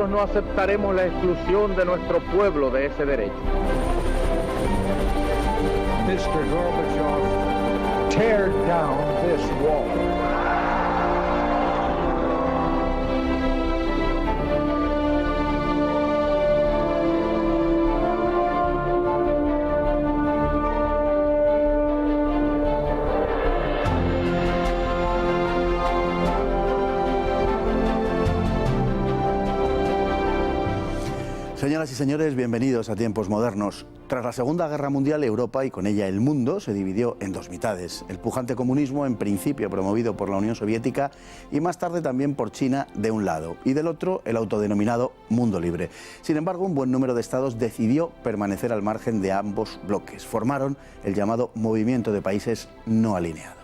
nosotros no aceptaremos la exclusión de nuestro pueblo de ese derecho. Mr. Gorbachev, tear down this wall. Señoras y señores, bienvenidos a Tiempos Modernos. Tras la Segunda Guerra Mundial, Europa y con ella el mundo se dividió en dos mitades. El pujante comunismo, en principio promovido por la Unión Soviética y más tarde también por China de un lado, y del otro el autodenominado mundo libre. Sin embargo, un buen número de estados decidió permanecer al margen de ambos bloques. Formaron el llamado Movimiento de Países No Alineados.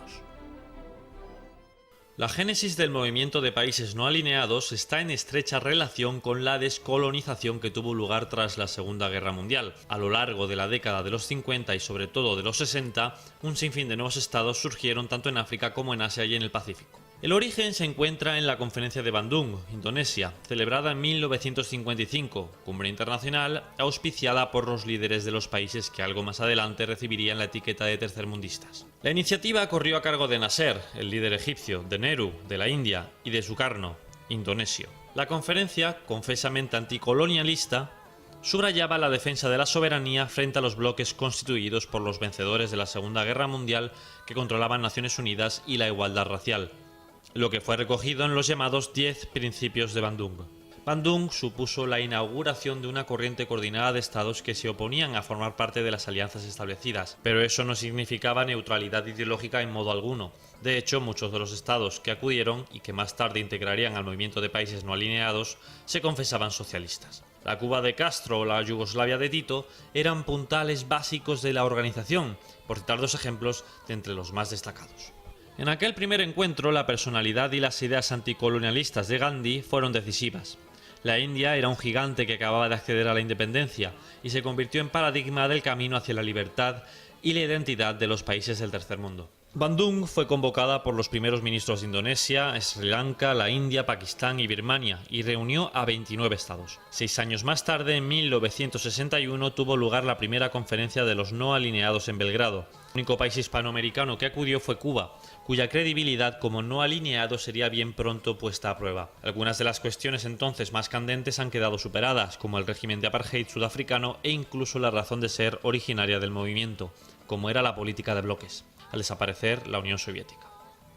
La génesis del movimiento de países no alineados está en estrecha relación con la descolonización que tuvo lugar tras la Segunda Guerra Mundial. A lo largo de la década de los 50 y sobre todo de los 60, un sinfín de nuevos estados surgieron tanto en África como en Asia y en el Pacífico. El origen se encuentra en la Conferencia de Bandung, Indonesia, celebrada en 1955, cumbre internacional auspiciada por los líderes de los países que algo más adelante recibirían la etiqueta de tercermundistas. La iniciativa corrió a cargo de Nasser, el líder egipcio, de Nehru, de la India, y de Sukarno, indonesio. La conferencia, confesamente anticolonialista, subrayaba la defensa de la soberanía frente a los bloques constituidos por los vencedores de la Segunda Guerra Mundial que controlaban Naciones Unidas y la igualdad racial, lo que fue recogido en los llamados 10 principios de Bandung. Bandung supuso la inauguración de una corriente coordinada de estados que se oponían a formar parte de las alianzas establecidas, pero eso no significaba neutralidad ideológica en modo alguno. De hecho, muchos de los estados que acudieron y que más tarde integrarían al movimiento de países no alineados se confesaban socialistas. La Cuba de Castro o la Yugoslavia de Tito eran puntales básicos de la organización, por citar dos ejemplos de entre los más destacados. En aquel primer encuentro, la personalidad y las ideas anticolonialistas de Gandhi fueron decisivas. La India era un gigante que acababa de acceder a la independencia y se convirtió en paradigma del camino hacia la libertad y la identidad de los países del tercer mundo. Bandung fue convocada por los primeros ministros de Indonesia, Sri Lanka, la India, Pakistán y Birmania y reunió a 29 estados. 6 años más tarde, en 1961, tuvo lugar la primera conferencia de los no alineados en Belgrado. El único país hispanoamericano que acudió fue Cuba, cuya credibilidad como no alineado sería bien pronto puesta a prueba. Algunas de las cuestiones entonces más candentes han quedado superadas, como el régimen de apartheid sudafricano e incluso la razón de ser originaria del movimiento, como era la política de bloques, al desaparecer la Unión Soviética.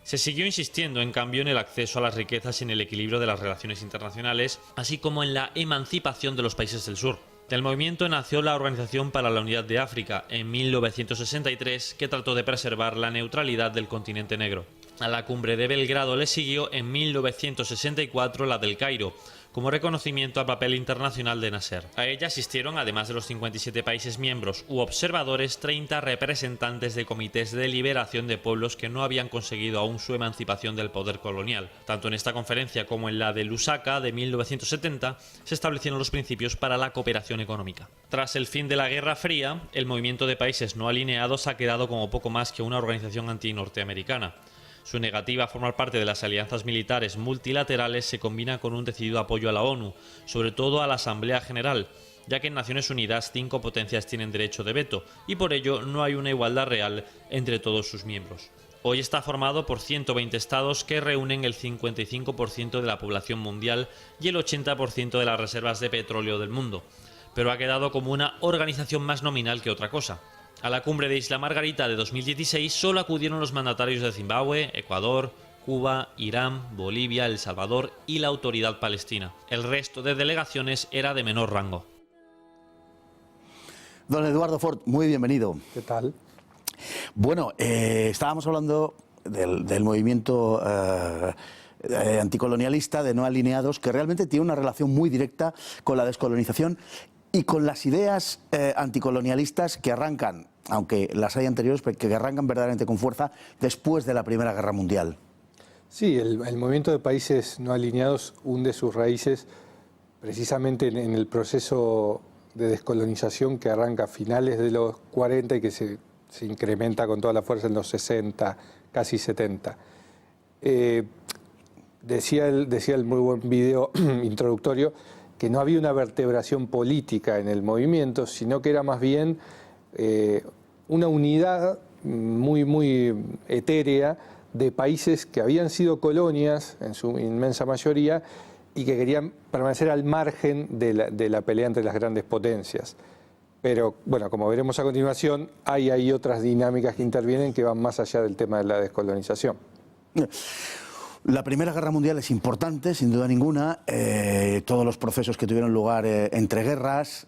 Se siguió insistiendo, en cambio, en el acceso a las riquezas y en el equilibrio de las relaciones internacionales, así como en la emancipación de los países del sur. Del movimiento nació la Organización para la Unidad de África en 1963, que trató de preservar la neutralidad del continente negro. A la cumbre de Belgrado le siguió en 1964 la del Cairo, como reconocimiento al papel internacional de Nasser. A ella asistieron, además de los 57 países miembros u observadores, 30 representantes de comités de liberación de pueblos que no habían conseguido aún su emancipación del poder colonial. Tanto en esta conferencia como en la de Lusaka de 1970 se establecieron los principios para la cooperación económica. Tras el fin de la Guerra Fría, el movimiento de países no alineados ha quedado como poco más que una organización anti-norteamericana. Su negativa a formar parte de las alianzas militares multilaterales se combina con un decidido apoyo a la ONU, sobre todo a la Asamblea General, ya que en Naciones Unidas 5 potencias tienen derecho de veto y por ello no hay una igualdad real entre todos sus miembros. Hoy está formado por 120 estados que reúnen el 55% de la población mundial y el 80% de las reservas de petróleo del mundo, pero ha quedado como una organización más nominal que otra cosa. A la cumbre de Isla Margarita de 2016 solo acudieron los mandatarios de Zimbabue, Ecuador, Cuba, Irán, Bolivia, El Salvador y la Autoridad Palestina. El resto de delegaciones era de menor rango. Don Eduardo Fort, muy bienvenido. ¿Qué tal? Bueno, estábamos hablando del movimiento anticolonialista de no alineados, que realmente tiene una relación muy directa con la descolonización y con las ideas anticolonialistas que arrancan, aunque las hay anteriores, pero que arrancan verdaderamente con fuerza después de la Primera Guerra Mundial. Sí, el movimiento de países no alineados hunde sus raíces precisamente en el proceso de descolonización que arranca a finales de los 40 y que se incrementa con toda la fuerza en los 60, casi 70. Decía el muy buen video introductorio que no había una vertebración política en el movimiento, sino que era más bien una unidad muy etérea de países que habían sido colonias, en su inmensa mayoría, y que querían permanecer al margen de la pelea entre las grandes potencias. Pero, bueno, como veremos a continuación, hay otras dinámicas que intervienen que van más allá del tema de la descolonización. La Primera Guerra Mundial es importante, sin duda ninguna. Todos los procesos que tuvieron lugar entre guerras,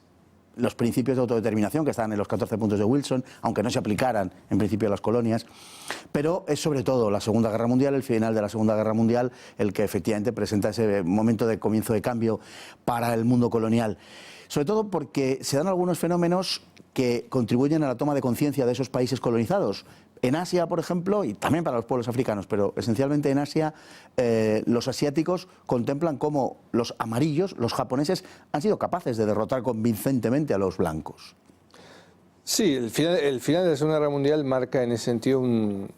los principios de autodeterminación que estaban en los 14 puntos de Wilson, aunque no se aplicaran en principio a las colonias, pero es sobre todo la Segunda Guerra Mundial, el final de la Segunda Guerra Mundial, el que efectivamente presenta ese momento de comienzo de cambio para el mundo colonial. Sobre todo porque se dan algunos fenómenos que contribuyen a la toma de conciencia de esos países colonizados. En Asia, por ejemplo, y también para los pueblos africanos, pero esencialmente en Asia, los asiáticos contemplan cómo los amarillos, los japoneses, han sido capaces de derrotar convincentemente a los blancos. Sí, el final de la Segunda Guerra Mundial marca en ese sentido un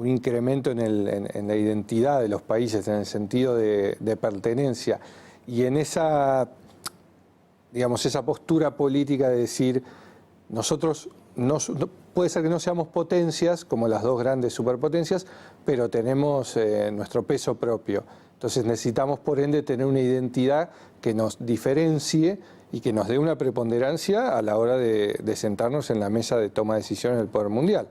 incremento en la identidad de los países, en el sentido de pertenencia. Y en esa, digamos, esa postura política de decir, nosotros puede ser que no seamos potencias, como las dos grandes superpotencias, pero tenemos nuestro peso propio. Entonces necesitamos, por ende, tener una identidad que nos diferencie y que nos dé una preponderancia a la hora de sentarnos en la mesa de toma de decisiones del poder mundial.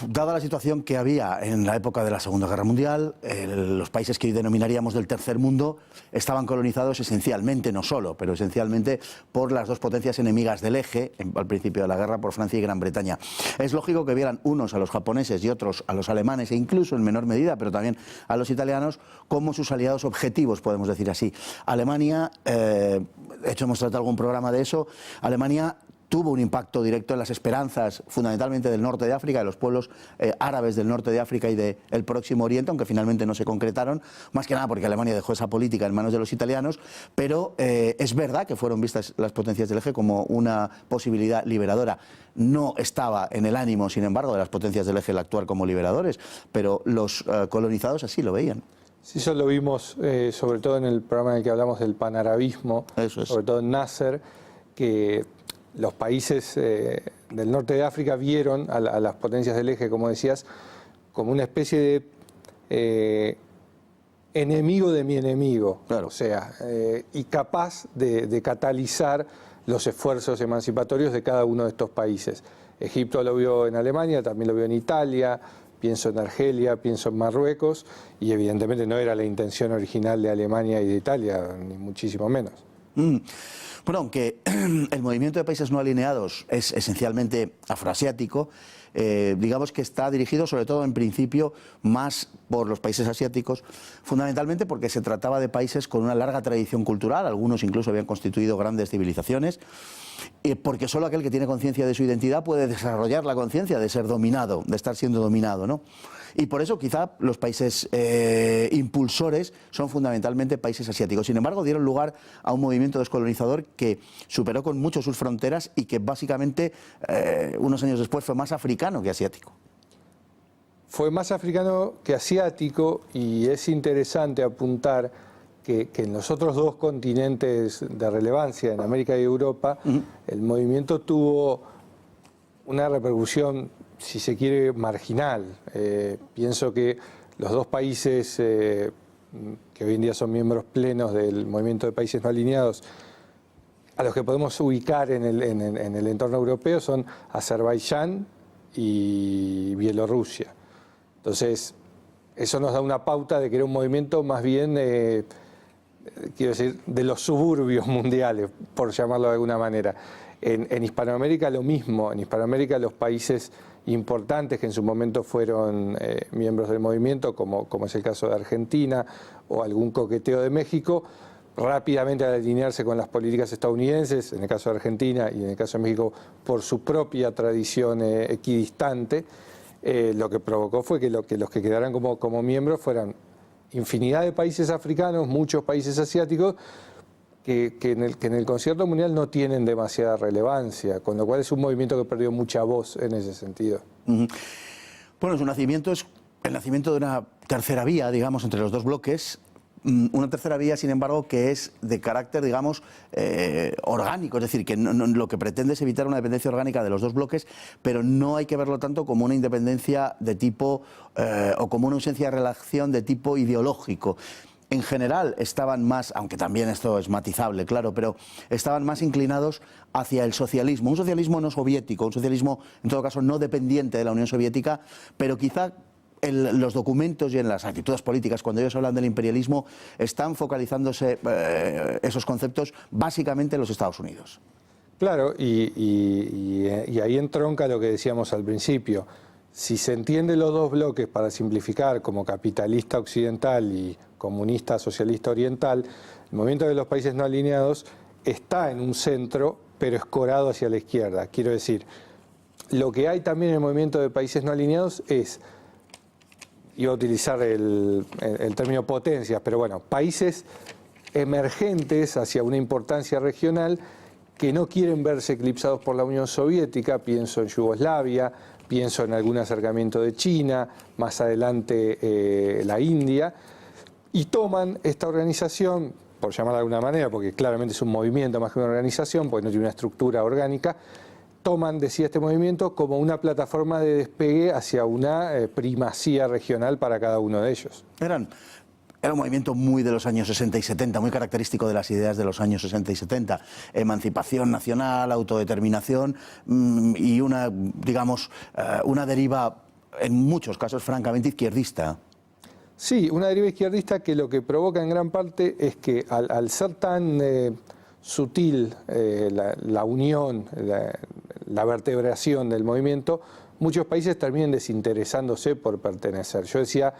Dada la situación que había en la época de la Segunda Guerra Mundial, los países que hoy denominaríamos del tercer mundo estaban colonizados esencialmente, no solo, pero esencialmente por las dos potencias enemigas del eje, al principio de la guerra, por Francia y Gran Bretaña. Es lógico que vieran unos a los japoneses y otros a los alemanes, e incluso en menor medida, pero también a los italianos, como sus aliados objetivos, podemos decir así. Alemania, de hecho hemos tratado algún programa de eso, Alemania tuvo un impacto directo en las esperanzas fundamentalmente del norte de África, de los pueblos árabes del norte de África y del Próximo Oriente, aunque finalmente no se concretaron, más que nada porque Alemania dejó esa política en manos de los italianos, pero es verdad que fueron vistas las potencias del eje como una posibilidad liberadora. No estaba en el ánimo, sin embargo, de las potencias del eje el actuar como liberadores, pero los colonizados así lo veían. Sí, eso lo vimos sobre todo en el programa en el que hablamos del panarabismo, sobre todo en Nasser, que los países del norte de África vieron a las potencias del eje, como decías, como una especie de enemigo de mi enemigo, claro. O sea, y capaz de catalizar los esfuerzos emancipatorios de cada uno de estos países. Egipto lo vio en Alemania, también lo vio en Italia, pienso en Argelia, pienso en Marruecos, y evidentemente no era la intención original de Alemania y de Italia, ni muchísimo menos. Bueno, aunque el movimiento de países no alineados es esencialmente afroasiático, digamos que está dirigido sobre todo en principio más por los países asiáticos, fundamentalmente porque se trataba de países con una larga tradición cultural, algunos incluso habían constituido grandes civilizaciones, porque solo aquel que tiene conciencia de su identidad puede desarrollar la conciencia de ser dominado, de estar siendo dominado, ¿no? Y por eso quizá los países impulsores son fundamentalmente países asiáticos. Sin embargo, dieron lugar a un movimiento descolonizador que superó con mucho sus fronteras y que básicamente unos años después fue más africano que asiático. Fue más africano que asiático, y es interesante apuntar que en los otros dos continentes de relevancia, en América y Europa, el movimiento tuvo una repercusión, si se quiere, marginal. Pienso que los dos países que hoy en día son miembros plenos del movimiento de países no alineados, a los que podemos ubicar en el entorno europeo, son Azerbaiyán y Bielorrusia. Entonces, eso nos da una pauta de que era un movimiento más bien, quiero decir, de los suburbios mundiales, por llamarlo de alguna manera. En Hispanoamérica lo mismo. En Hispanoamérica los países importantes que en su momento fueron miembros del movimiento, como es el caso de Argentina o algún coqueteo de México, rápidamente al alinearse con las políticas estadounidenses, en el caso de Argentina y en el caso de México por su propia tradición equidistante, lo que provocó fue que los que quedaran como miembros fueran infinidad de países africanos, muchos países asiáticos, que en el concierto mundial no tienen demasiada relevancia, con lo cual es un movimiento que perdió mucha voz en ese sentido. Bueno, su nacimiento es el nacimiento de una tercera vía, digamos, entre los dos bloques, Una tercera vía, sin embargo, que es de carácter, digamos, orgánico, es decir, que lo que pretende es evitar una dependencia orgánica de los dos bloques, pero no hay que verlo tanto como una independencia de tipo o como una ausencia de relación de tipo ideológico. En general estaban más, aunque también esto es matizable, claro, pero estaban más inclinados hacia el socialismo, un socialismo no soviético, un socialismo en todo caso no dependiente de la Unión Soviética, pero quizá en los documentos y en las actitudes políticas, cuando ellos hablan del imperialismo, están focalizándose esos conceptos básicamente en los Estados Unidos. Claro, y ahí entronca lo que decíamos al principio. Si se entiende los dos bloques, para simplificar, como capitalista occidental y comunista socialista oriental, el movimiento de los países no alineados está en un centro, pero escorado hacia la izquierda. Quiero decir, lo que hay también en el movimiento de países no alineados es, iba a utilizar el término potencias, pero bueno, países emergentes hacia una importancia regional que no quieren verse eclipsados por la Unión Soviética. Pienso en Yugoslavia, pienso en algún acercamiento de China, más adelante la India, y toman esta organización, por llamarla de alguna manera, porque claramente es un movimiento más que una organización, porque no tiene una estructura orgánica, toman, decía, este movimiento como una plataforma de despegue hacia una primacía regional para cada uno de ellos. Era un movimiento muy de los años 60 y 70, muy característico de las ideas de los años 60 y 70. Emancipación nacional, autodeterminación y una, digamos, una deriva, en muchos casos, francamente izquierdista. Sí, una deriva izquierdista que lo que provoca en gran parte es que al ser tan sutil la unión, la vertebración del movimiento, muchos países terminan desinteresándose por pertenecer. Yo decía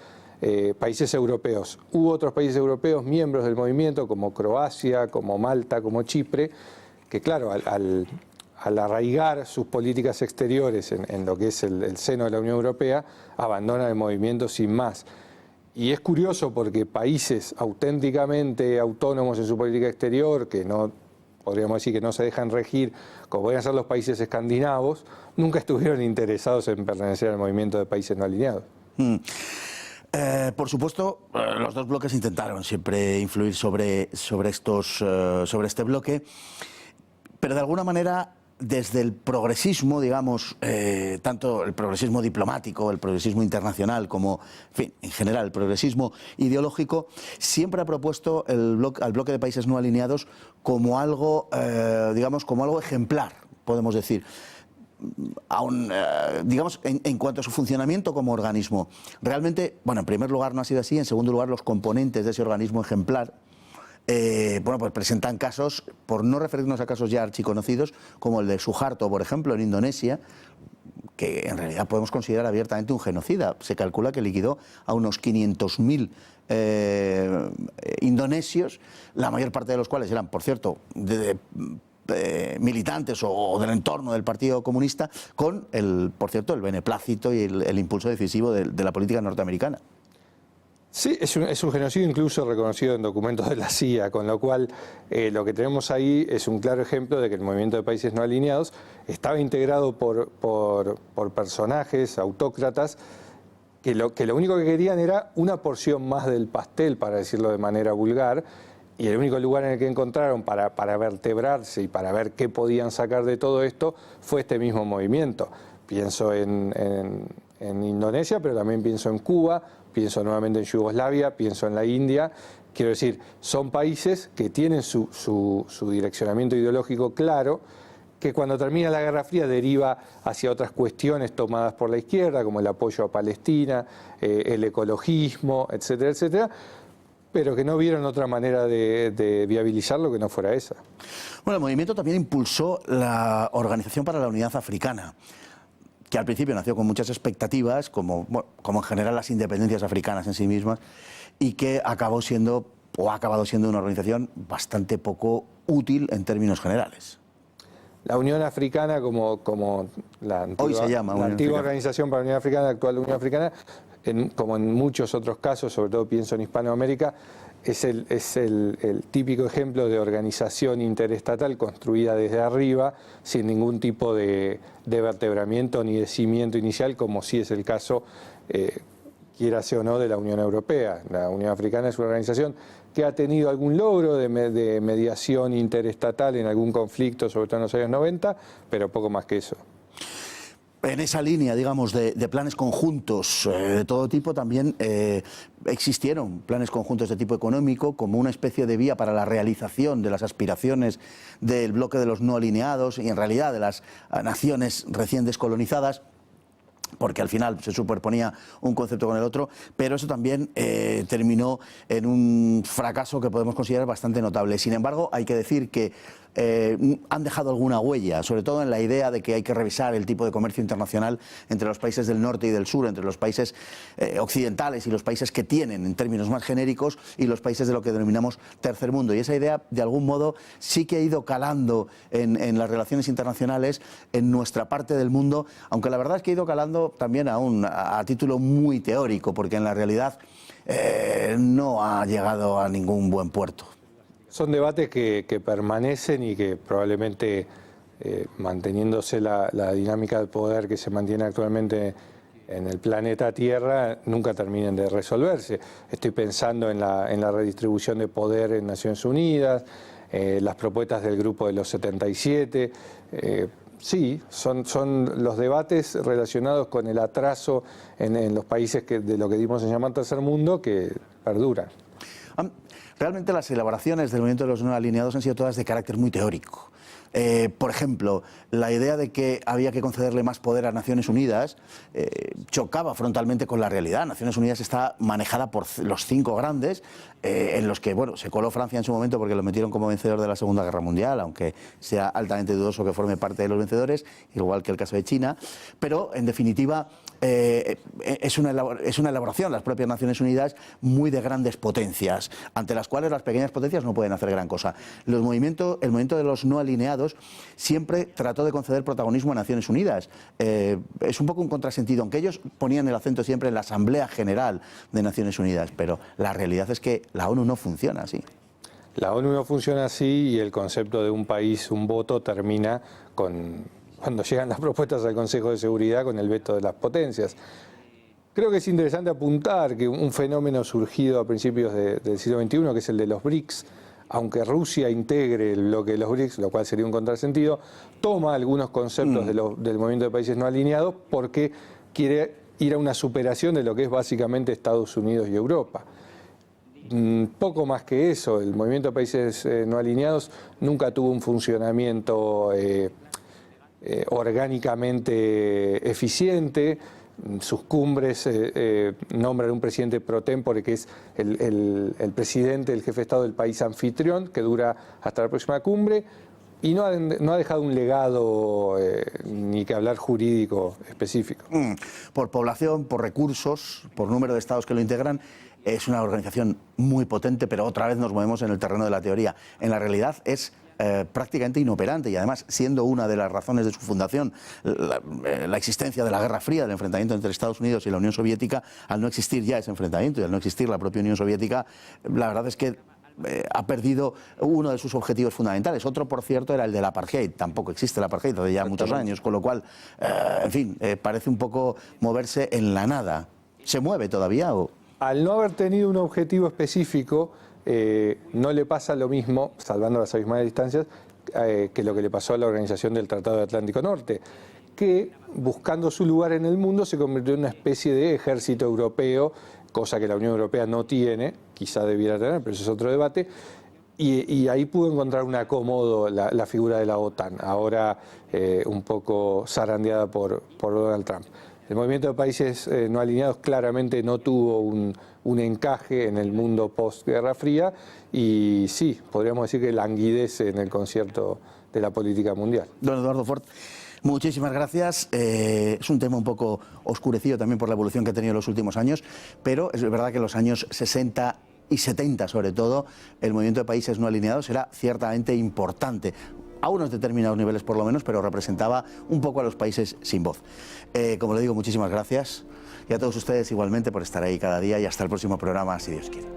países europeos. Hubo otros países europeos miembros del movimiento, como Croacia, como Malta, como Chipre, que claro, al arraigar sus políticas exteriores en lo que es el seno de la Unión Europea, abandonan el movimiento sin más. Y es curioso porque países auténticamente autónomos en su política exterior, que no, podríamos decir que no se dejan regir, como podrían ser los países escandinavos, nunca estuvieron interesados en pertenecer al movimiento de países no alineados. Por supuesto, los dos bloques intentaron siempre influir sobre este bloque, pero de alguna manera desde el progresismo, digamos, tanto el progresismo diplomático, el progresismo internacional, como, en fin, en general, el progresismo ideológico, siempre ha propuesto al bloque de países no alineados como algo, digamos, como algo ejemplar, podemos decir. Digamos, en cuanto a su funcionamiento como organismo. Realmente, bueno, en primer lugar no ha sido así, en segundo lugar los componentes de ese organismo ejemplar bueno, pues presentan casos, por no referirnos a casos ya archiconocidos, como el de Suharto, por ejemplo, en Indonesia, que en realidad podemos considerar abiertamente un genocida. Se calcula que liquidó a unos 500.000 indonesios, la mayor parte de los cuales eran, por cierto, militantes o del entorno del Partido Comunista, con, por cierto, el beneplácito y el impulso decisivo de la política norteamericana. Sí, es un genocidio incluso reconocido en documentos de la CIA, con lo cual lo que tenemos ahí es un claro ejemplo de que el movimiento de países no alineados estaba integrado por personajes autócratas que lo único que querían era una porción más del pastel, para decirlo de manera vulgar, y el único lugar en el que encontraron para vertebrarse y para ver qué podían sacar de todo esto fue este mismo movimiento. Pienso en Indonesia, pero también pienso en Cuba, pienso nuevamente en Yugoslavia, pienso en la India. Quiero decir, son países que tienen su direccionamiento ideológico claro, que cuando termina la Guerra Fría deriva hacia otras cuestiones tomadas por la izquierda, como el apoyo a Palestina, el ecologismo, etcétera, etcétera, pero que no vieron otra manera de viabilizarlo que no fuera esa. Bueno, el movimiento también impulsó la Organización para la Unidad Africana, que al principio nació con muchas expectativas, como en general las independencias africanas en sí mismas, y que acabó siendo, o ha acabado siendo, una organización bastante poco útil en términos generales. La Unión Africana, como la antigua, hoy se llama la antigua Organización para la Unión Africana, la actual Unión Africana, como en muchos otros casos, sobre todo pienso en Hispanoamérica, es el típico ejemplo de organización interestatal construida desde arriba, sin ningún tipo de vertebramiento ni de cimiento inicial, como sí es el caso quiérase o no, de la Unión Europea. La Unión Africana es una organización que ha tenido algún logro de mediación interestatal en algún conflicto, sobre todo en los años 90, pero poco más que eso. En esa línea, digamos, de planes conjuntos de todo tipo, también existieron planes conjuntos de tipo económico como una especie de vía para la realización de las aspiraciones del bloque de los no alineados y en realidad de las naciones recién descolonizadas, porque al final se superponía un concepto con el otro, pero eso también terminó en un fracaso que podemos considerar bastante notable. Sin embargo, hay que decir que han dejado alguna huella, sobre todo en la idea de que hay que revisar el tipo de comercio internacional entre los países del norte y del sur, entre los países occidentales y los países que tienen, en términos más genéricos, y los países de lo que denominamos tercer mundo. Y esa idea, de algún modo, sí que ha ido calando en las relaciones internacionales en nuestra parte del mundo, aunque la verdad es que ha ido calando también a título muy teórico, porque en la realidad no ha llegado a ningún buen puerto. Son debates que permanecen y que probablemente, manteniéndose la dinámica de poder que se mantiene actualmente en el planeta Tierra, nunca terminen de resolverse. Estoy pensando en la redistribución de poder en Naciones Unidas, las propuestas del Grupo de los 77. Sí, son los debates relacionados con el atraso en los países de lo que dimos en llamar tercer mundo que perduran. Realmente las elaboraciones del movimiento de los no alineados han sido todas de carácter muy teórico. Por ejemplo, la idea de que había que concederle más poder a Naciones Unidas chocaba frontalmente con la realidad. Naciones Unidas está manejada por los 5 grandes, en los que bueno, se coló Francia en su momento porque lo metieron como vencedor de la Segunda Guerra Mundial, aunque sea altamente dudoso que forme parte de los vencedores, igual que el caso de China. Pero, en definitiva, es una elaboración, las propias Naciones Unidas, muy de grandes potencias, ante las cuales las pequeñas potencias no pueden hacer gran cosa. El movimiento de los no alineados siempre trató de conceder protagonismo a Naciones Unidas. Es un poco un contrasentido, aunque ellos ponían el acento siempre en la Asamblea General de Naciones Unidas, pero la realidad es que la ONU no funciona así. La ONU no funciona así y el concepto de un país, un voto, termina cuando llegan las propuestas al Consejo de Seguridad con el veto de las potencias. Creo que es interesante apuntar que un fenómeno surgido a principios del siglo XXI, que es el de los BRICS, aunque Rusia integre el bloque de los BRICS, lo cual sería un contrasentido, toma algunos conceptos del movimiento de países no alineados porque quiere ir a una superación de lo que es básicamente Estados Unidos y Europa. Poco más que eso, el movimiento de países no alineados nunca tuvo un funcionamiento orgánicamente eficiente. Sus cumbres nombran un presidente pro tempore, que es el presidente, el jefe de Estado del país anfitrión, que dura hasta la próxima cumbre, y no ha dejado un legado ni que hablar jurídico específico. Por población, por recursos, por número de estados que lo integran, es una organización muy potente, pero otra vez nos movemos en el terreno de la teoría. En la realidad es prácticamente inoperante y además, siendo una de las razones de su fundación la existencia de la Guerra Fría, del enfrentamiento entre Estados Unidos y la Unión Soviética, al no existir ya ese enfrentamiento y al no existir la propia Unión Soviética, la verdad es que ha perdido uno de sus objetivos fundamentales. Otro, por cierto, era el del apartheid. Tampoco existe el apartheid hace ya muchos años, con lo cual, en fin, parece un poco moverse en la nada. ¿Se mueve todavía o...? Al no haber tenido un objetivo específico, no le pasa lo mismo, salvando las abismales distancias, que lo que le pasó a la Organización del Tratado de Atlántico Norte, que buscando su lugar en el mundo se convirtió en una especie de ejército europeo, cosa que la Unión Europea no tiene, quizá debiera tener, pero eso es otro debate, y ahí pudo encontrar un acomodo la figura de la OTAN, ahora un poco zarandeada por Donald Trump. El movimiento de países no alineados claramente no tuvo un encaje en el mundo post-Guerra Fría y sí, podríamos decir que languidece en el concierto de la política mundial. Don Eduardo Fort, muchísimas gracias. Es un tema un poco oscurecido también por la evolución que ha tenido en los últimos años, pero es verdad que en los años 60 y 70 sobre todo, el movimiento de países no alineados era ciertamente importante. A unos determinados niveles por lo menos, pero representaba un poco a los países sin voz. Como le digo, muchísimas gracias y a todos ustedes igualmente por estar ahí cada día y hasta el próximo programa, si Dios quiere.